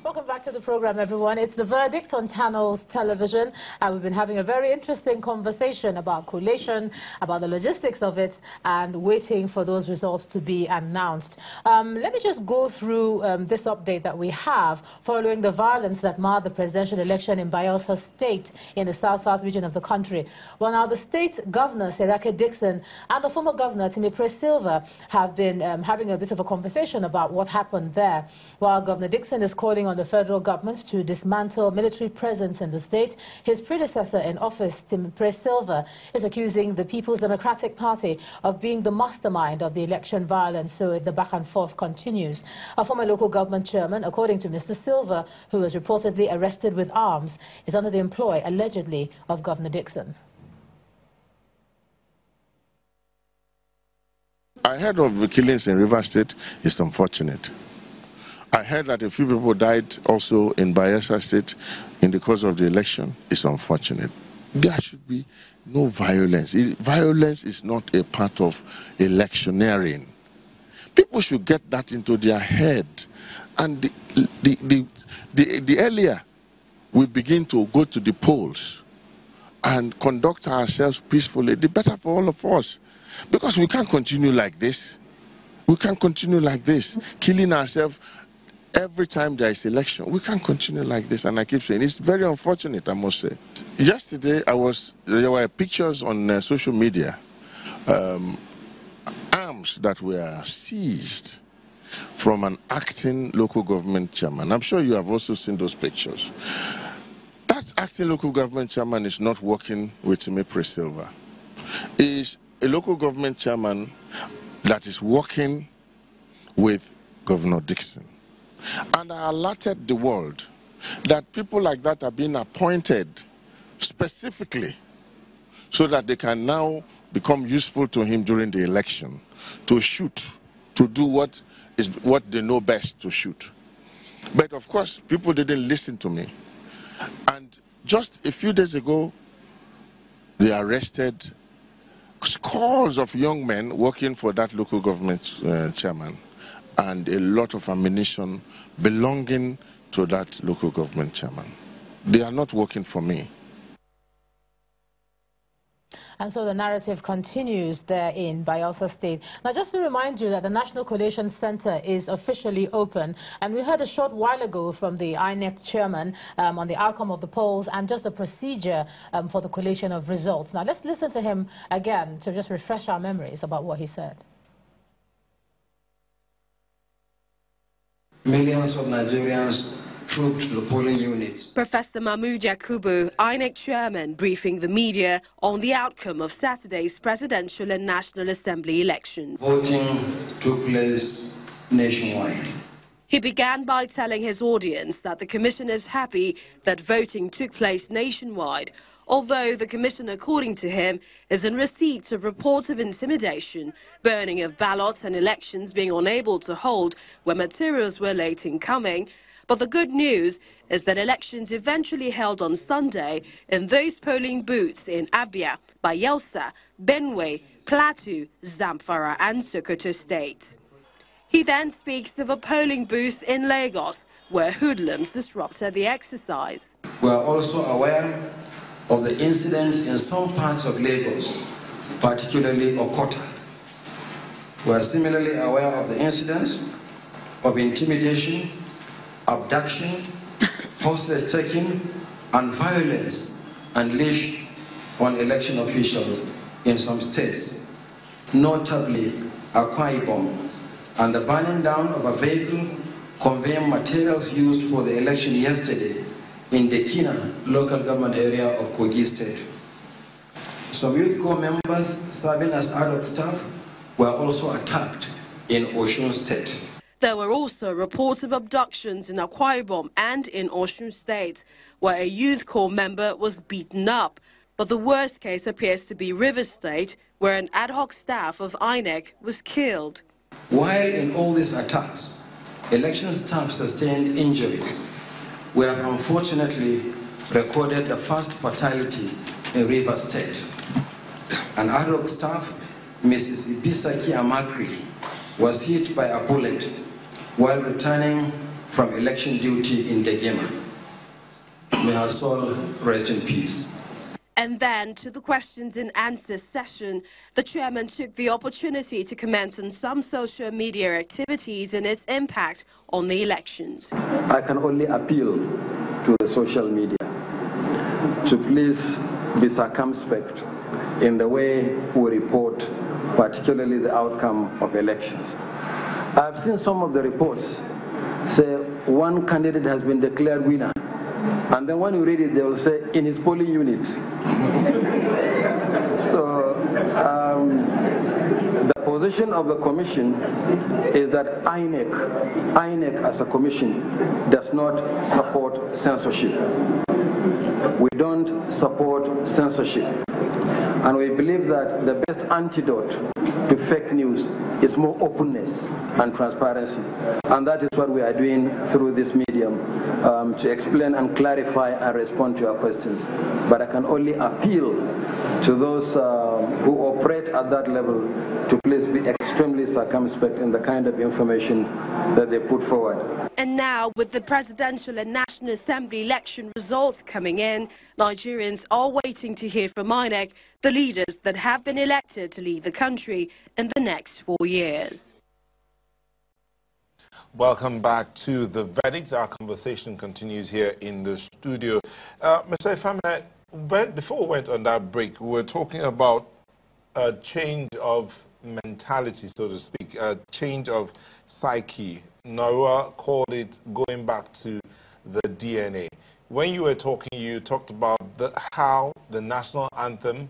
Welcome back to the program, everyone. It's The Verdict on Channels Television, and we've been having a very interesting conversation about collation, about the logistics of it, and waiting for those results to be announced. Let me just go through this update that we have following the violence that marred the presidential election in Bayelsa State in the south-south region of the country. Well, now the state governor, Serake Dixon, and the former governor, Pt.2, have been having a bit of a conversation about what happened there. While Governor Dixon is calling on the federal government to dismantle military presence in the state, his predecessor in office, Pt.2, is accusing the People's Democratic Party of being the mastermind of the election violence, so the back and forth continues. A former local government chairman, according to Mr. Silva, who was reportedly arrested with arms, is under the employ, allegedly, of Governor Dixon. I heard of the killings in Rivers State. It's unfortunate. I heard that a few people died also in Bayelsa State in the course of the election. It's unfortunate. There should be no violence. Violence is not a part of electioneering. People should get that into their head. And the earlier we begin to go to the polls and conduct ourselves peacefully, the better for all of us. Because we can't continue like this. We can't continue like this, killing ourselves every time there is election. We can't continue like this, and I keep saying it's very unfortunate, I must say. Yesterday, there were pictures on social media, arms that were seized from an acting local government chairman. I'm sure you have also seen those pictures. That acting local government chairman is not working with Pt.2. Is a local government chairman that is working with Governor Dixon. And I alerted the world that people like that are being appointed specifically so that they can now become useful to him during the election, to shoot, to do what they know best to shoot. But of course, people didn't listen to me. And just a few days ago, they arrested scores of young men working for that local government chairman, and a lot of ammunition belonging to that local government chairman. They are not working for me. And so the narrative continues there in Bayelsa State. Now, just to remind you that the National Collation Center is officially open. And we heard a short while ago from the INEC chairman on the outcome of the polls and just the procedure for the collation of results. Now, let's listen to him again to just refresh our memories about what he said. Millions of Nigerians trooped to the polling units. Professor Mahmoud Yakubu, INEC chairman, briefing the media on the outcome of Saturday's presidential and National Assembly election. Voting took place nationwide. He began by telling his audience that the commission is happy that voting took place nationwide, although the commission, according to him, is in receipt of reports of intimidation, burning of ballots and elections being unable to hold where materials were late in coming. But the good news is that elections eventually held on Sunday in those polling booths in Abia, Bayelsa, Benue, Plateau, Zamfara and Sokoto states. He then speaks of a polling booth in Lagos where hoodlums disrupted the exercise. We are also aware of the incidents in some parts of Lagos, particularly Okota. We are similarly aware of the incidents of intimidation, abduction, hostage taking, and violence unleashed on election officials in some states, notably Akwa Ibom, and the burning down of a vehicle conveying materials used for the election yesterday in Dekina local government area of Kogi State. Some youth corps members serving as ad hoc staff were also attacked in Osun State. There were also reports of abductions in Akwa Ibom and in Osun State, where a youth corps member was beaten up. But the worst case appears to be Rivers State, where an ad hoc staff of INEC was killed. While in all these attacks, election staff sustained injuries, we have unfortunately recorded the first fatality in Rivers State. An ad hoc staff, Mrs. Ibisaki Amakri, was hit by a bullet while returning from election duty in Degema. May her soul rest in peace. And then, to the questions and answers session, the chairman took the opportunity to comment on some social media activities and its impact on the elections. I can only appeal to the social media to please be circumspect in the way we report, particularly the outcome of elections. I've seen some of the reports say one candidate has been declared winner, and then when you read it, they will say in his polling unit. So the position of the commission is that INEC as a commission does not support censorship. We don't support censorship. And we believe that the best antidote to fake news is more openness and transparency. And that is what we are doing through this medium, to explain and clarify and respond to your questions. But I can only appeal to those who operate at that level to please be extremely circumspect in the kind of information that they put forward. And now, with the presidential and National Assembly election results coming in, Nigerians are waiting to hear from INEC, the leaders that have been elected to lead the country in the next 4 years. Welcome back to The Verdict. Our conversation continues here in the studio. Mr. Ifeanyi, before we went on that break, we were talking about a change of mentality, so to speak, a change of psyche. Noah called it going back to the DNA. When you were talking, you talked about how the national anthem,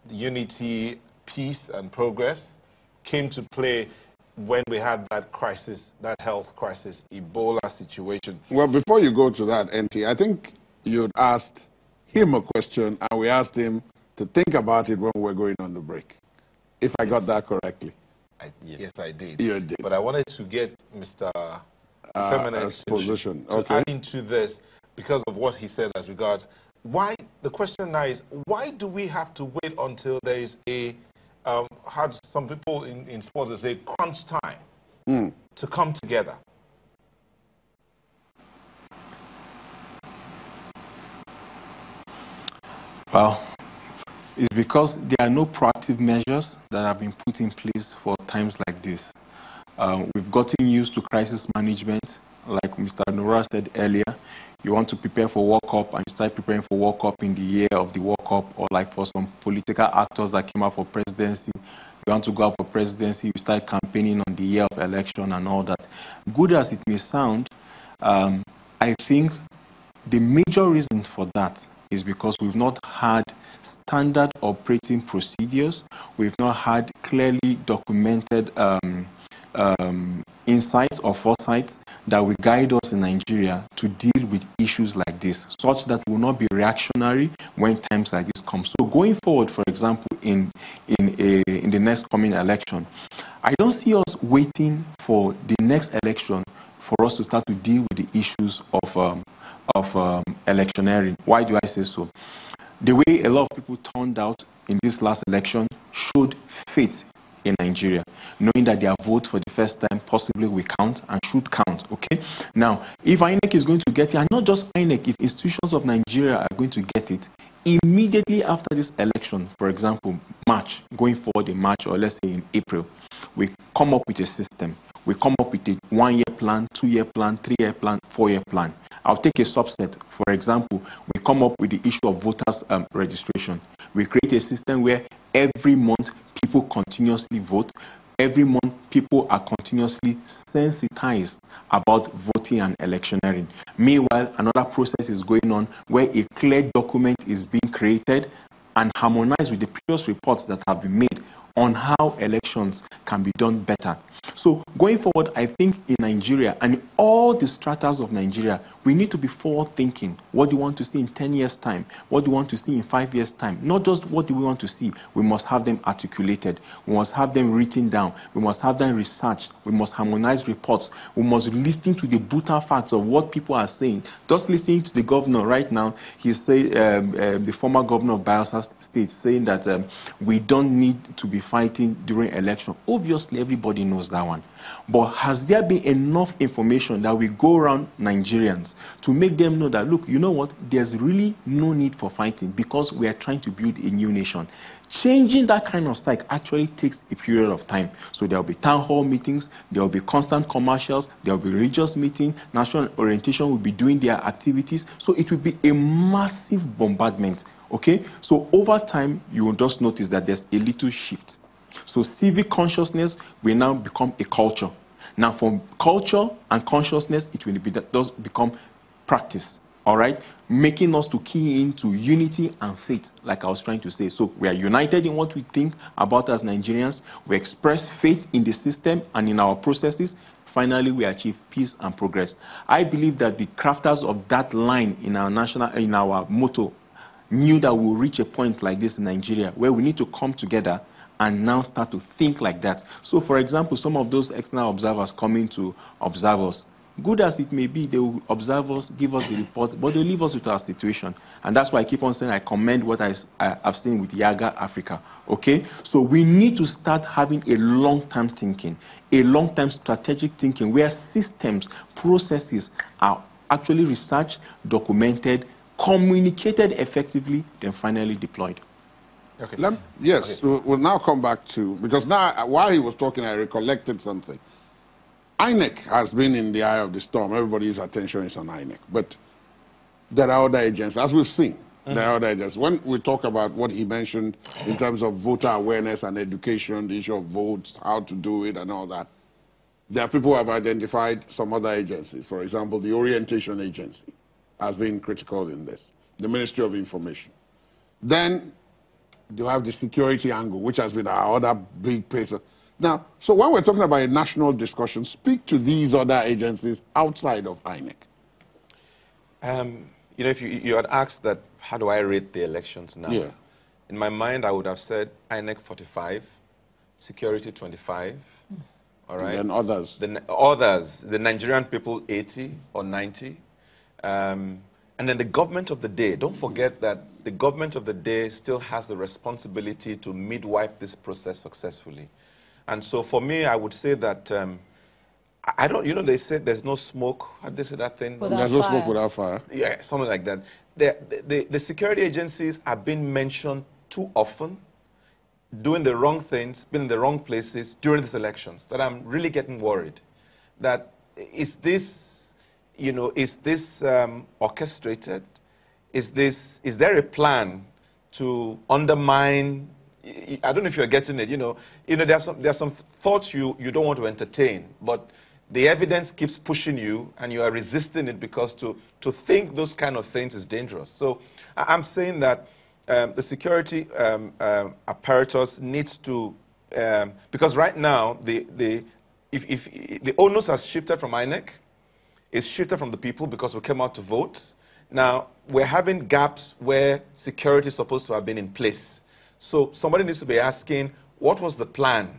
the unity, peace and progress came to play when we had that crisis, that health crisis, Ebola situation. Well, before you go to that, NT, I think you'd asked him a question and we asked him to think about it when we were going on the break, if I got that correctly. Yes, I did. You did. But I wanted to get Mr. Ifeanyi's position to add into this because of what he said as regards why. The question now is, why do we have to wait until there is a how do some people in sports say crunch time to come together? Well, it's because there are no proactive measures that have been put in place for times like this. We've gotten used to crisis management. Like Mr. Nora said earlier, you want to prepare for World Cup and you start preparing for World Cup in the year of the World Cup, or like for some political actors that came out for presidency, you want to go out for presidency, you start campaigning on the year of election and all that. Good as it may sound, I think the major reason for that is because we've not had standard operating procedures, we've not had clearly documented insights or foresights that will guide us in Nigeria to deal with issues like this, such that we will not be reactionary when times like this come. So going forward, for example, in the next coming election, I don't see us waiting for the next election for us to start to deal with the issues of electioneering. Why do I say so? The way a lot of people turned out in this last election showed faith in Nigeria, knowing that their vote for the first time possibly will count and should count, okay? Now, if INEC is going to get it, and not just INEC, if institutions of Nigeria are going to get it, immediately after this election, for example, March, going forward in March, or let's say in April, we come up with a system. We come up with a 1-year plan, 2-year plan, 3-year plan, 4-year plan. I'll take a subset. For example, we come up with the issue of voters registration. We create a system where every month people continuously vote. Every month people are continuously sensitized about voting and electioneering. Meanwhile, another process is going on where a clear document is being created and harmonized with the previous reports that have been made on how elections can be done better. So going forward, I think in Nigeria and all the stratas of Nigeria, we need to be forward-thinking. What do you want to see in 10 years' time? What do you want to see in 5 years' time? Not just what do we want to see. We must have them articulated. We must have them written down. We must have them researched. We must harmonize reports. We must listen to the brutal facts of what people are saying. Just listening to the governor right now, he said, the former governor of Bayelsa State, saying that we don't need to be fighting during election. Obviously, everybody knows that one. But has there been enough information that we go around Nigerians to make them know that, look, you know what, there's really no need for fighting because we are trying to build a new nation. Changing that kind of psyche actually takes a period of time. So there will be town hall meetings, there will be constant commercials, there will be religious meetings, national orientation will be doing their activities. So it will be a massive bombardment. Okay, so over time, you will just notice that there's a little shift. So civic consciousness will now become a culture. Now from culture and consciousness, it will does become practice, all right? Making us to key into unity and faith, like I was trying to say. So we are united in what we think about as Nigerians. We express faith in the system and in our processes. Finally, we achieve peace and progress. I believe that the crafters of that line in our motto knew that we'll reach a point like this in Nigeria where we need to come together and now start to think like that. So, for example, some of those external observers coming to observe us, good as it may be, they will observe us, give us the report, but they'll leave us with our situation. And that's why I keep on saying I commend what I've seen with Yaga Africa, okay? So we need to start having a long-term thinking, a long-term strategic thinking where systems, processes are actually researched, documented, communicated effectively, then finally deployed. Okay. Yes, okay. We'll now come back to, because now while he was talking, I recollected something. INEC has been in the eye of the storm. Everybody's attention is on INEC. But there are other agencies, as we've seen. There are other agencies. When we talk about what he mentioned in terms of voter awareness and education, the issue of votes, how to do it and all that, there are people who have identified some other agencies. For example, the Orientation Agency has been critical in this, the Ministry of Information. Then you have the security angle, which has been our other big pacer. Now, so when we're talking about a national discussion, speak to these other agencies outside of INEC. You know, if you had asked that, how do I rate the elections now? Yeah. In my mind, I would have said INEC 45, security 25, all right? And others. The Nigerian people 80 or 90. And then the government of the day, don't forget that the government of the day still has the responsibility to midwife this process successfully. And so for me, I would say that, I don't, you know, they say there's no smoke, how do they say that thing? There's no smoke without fire. Yeah, something like that. The security agencies have been mentioned too often, doing the wrong things, being in the wrong places during these elections, that I'm really getting worried. That is this, you know, is this orchestrated? Is there a plan to undermine? I don't know if you're getting it. You know, there's some thoughts you don't want to entertain, but the evidence keeps pushing you, and you are resisting it because to think those kind of things is dangerous. So I'm saying that the security apparatus needs to, because right now if the onus has shifted from INEC. It's shifted from the people because we came out to vote. Now, we're having gaps where security is supposed to have been in place. So somebody needs to be asking, what was the plan?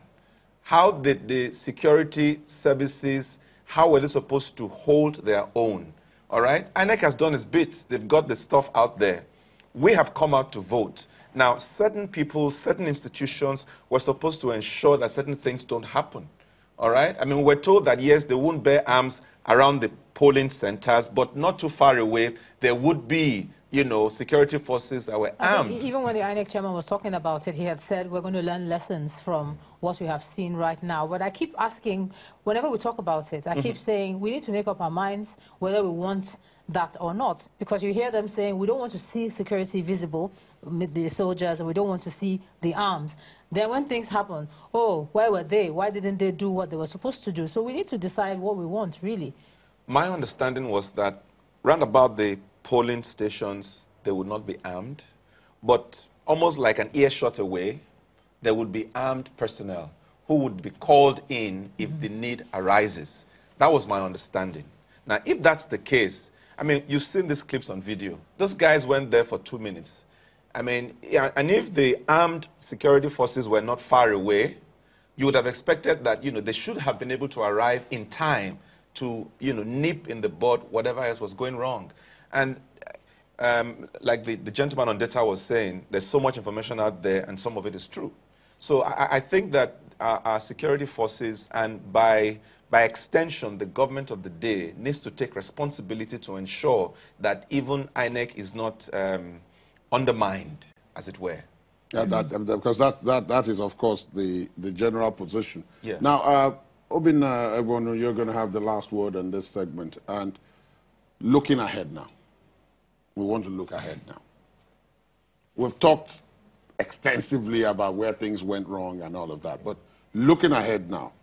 How did the security services, how were they supposed to hold their own? All right? INEC has done its bit. They've got the stuff out there. We have come out to vote. Now, certain people, certain institutions were supposed to ensure that certain things don't happen. All right? I mean, we're told that, yes, they won't bear arms around the polling centers, but not too far away, there would be, you know, security forces that were armed. Even when the INEC chairman was talking about it, he had said we're going to learn lessons from what we have seen right now. But I keep asking, whenever we talk about it, I keep saying we need to make up our minds whether we want that or not. Because you hear them saying we don't want to see security visible with the soldiers, and we don't want to see the arms. Then when things happen, oh, where were they? Why didn't they do what they were supposed to do? So we need to decide what we want, really. My understanding was that round about the polling stations, they would not be armed, but almost like an earshot away, there would be armed personnel who would be called in if the need arises. That was my understanding. Now, if that's the case, I mean, you've seen these clips on video. Those guys went there for 2 minutes. I mean, yeah, and if the armed security forces were not far away, you would have expected that, you know, they should have been able to arrive in time to, you know, nip in the bud whatever else was going wrong. And like the gentleman on data was saying, there's so much information out there, and some of it is true. So I think that our security forces, and by extension, the government of the day, needs to take responsibility to ensure that even INEC is not undermined, as it were. Yeah, because that is, of course, the general position. Yeah. Now, Obin, you're going to have the last word on this segment. And looking ahead now, we want to look ahead now. We've talked extensively about where things went wrong and all of that. But looking ahead now,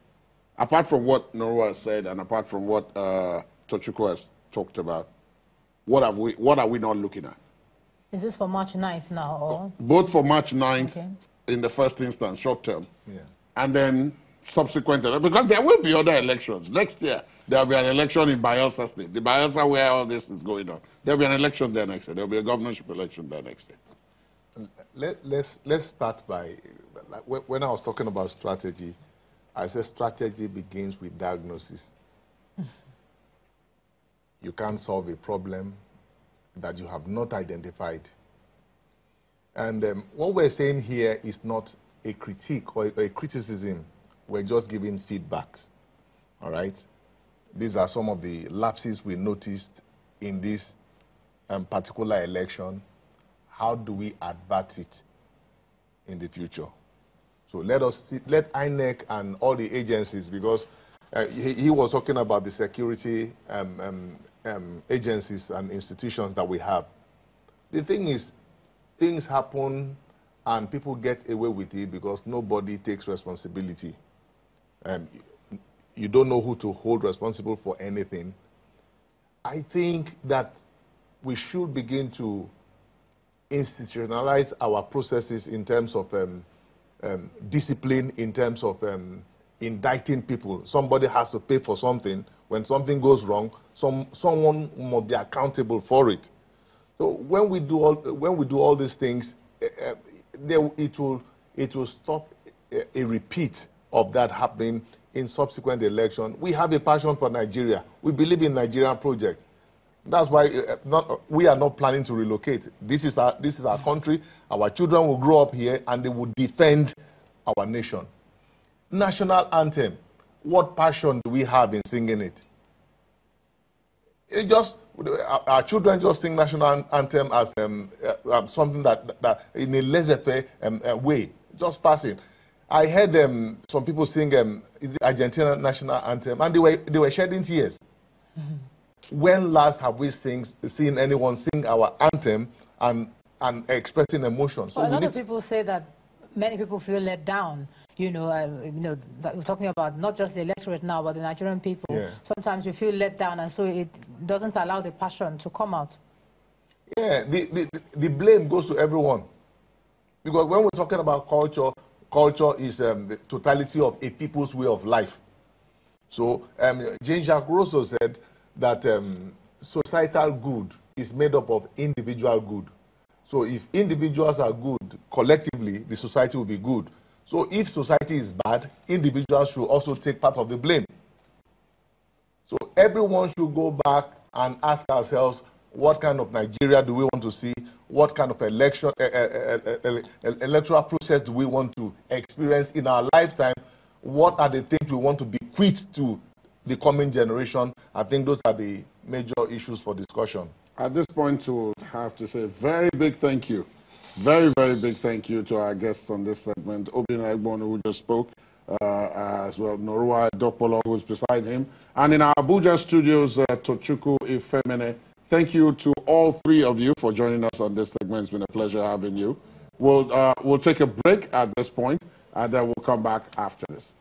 apart from what Norua has said and apart from what Tochukwu has talked about, what are we not looking at? Is this for March 9th now? Or? Both for March 9th, okay, in the first instance, short term, yeah, and then subsequent, because there will be other elections. Next year, there will be an election in Bayelsa State, the Bayelsa where all this is going on. There will be an election there next year. There will be a governorship election there next year. Let's start by, when I was talking about strategy, I said strategy begins with diagnosis. You can't solve a problem that you have not identified. And what we're saying here is not a critique or a criticism. We're just giving feedbacks, all right? These are some of the lapses we noticed in this particular election. How do we avert it in the future? So let INEC and all the agencies, because he was talking about the security agencies and institutions that we have. The thing is, things happen and people get away with it because nobody takes responsibility. You don't know who to hold responsible for anything. I think that we should begin to institutionalize our processes in terms of discipline, in terms of indicting people. Somebody has to pay for something. When something goes wrong, someone must be accountable for it. So when we do all these things, it will stop a repeat of that happening in subsequent election. We have a passion for Nigeria. We believe in Nigerian project. That's why we are not planning to relocate. This is our country. Our children will grow up here and they will defend our nation. National anthem. What passion do we have in singing it? Our children just sing national anthem as something that in a laissez-faire way, just passing. I heard some people sing is the Argentina national anthem, and they were shedding tears. Mm-hmm. When last have we seen anyone sing our anthem and expressing emotion? So well, a lot of people say that many people feel let down. That we're talking about not just the electorate now, but the Nigerian people. Yeah. Sometimes you feel let down, and so it doesn't allow the passion to come out. Yeah, the blame goes to everyone. Because when we're talking about culture, culture is the totality of a people's way of life. So Jean-Jacques Rousseau said that societal good is made up of individual good. So if individuals are good, collectively, the society will be good. So if society is bad, individuals should also take part of the blame. So everyone should go back and ask ourselves, what kind of Nigeria do we want to see? What kind of electoral process do we want to experience in our lifetime? What are the things we want to bequeath to the coming generation? I think those are the major issues for discussion. At this point, we'll have to say a very big thank you. Very, very big thank you to our guests on this segment. Obin Egbonu, who just spoke, as well Norua Dokpolo, who's beside him. And in our Abuja studios, Tochukwu Ifemene. Thank you to all three of you for joining us on this segment. It's been a pleasure having you. We'll take a break at this point, and then we'll come back after this.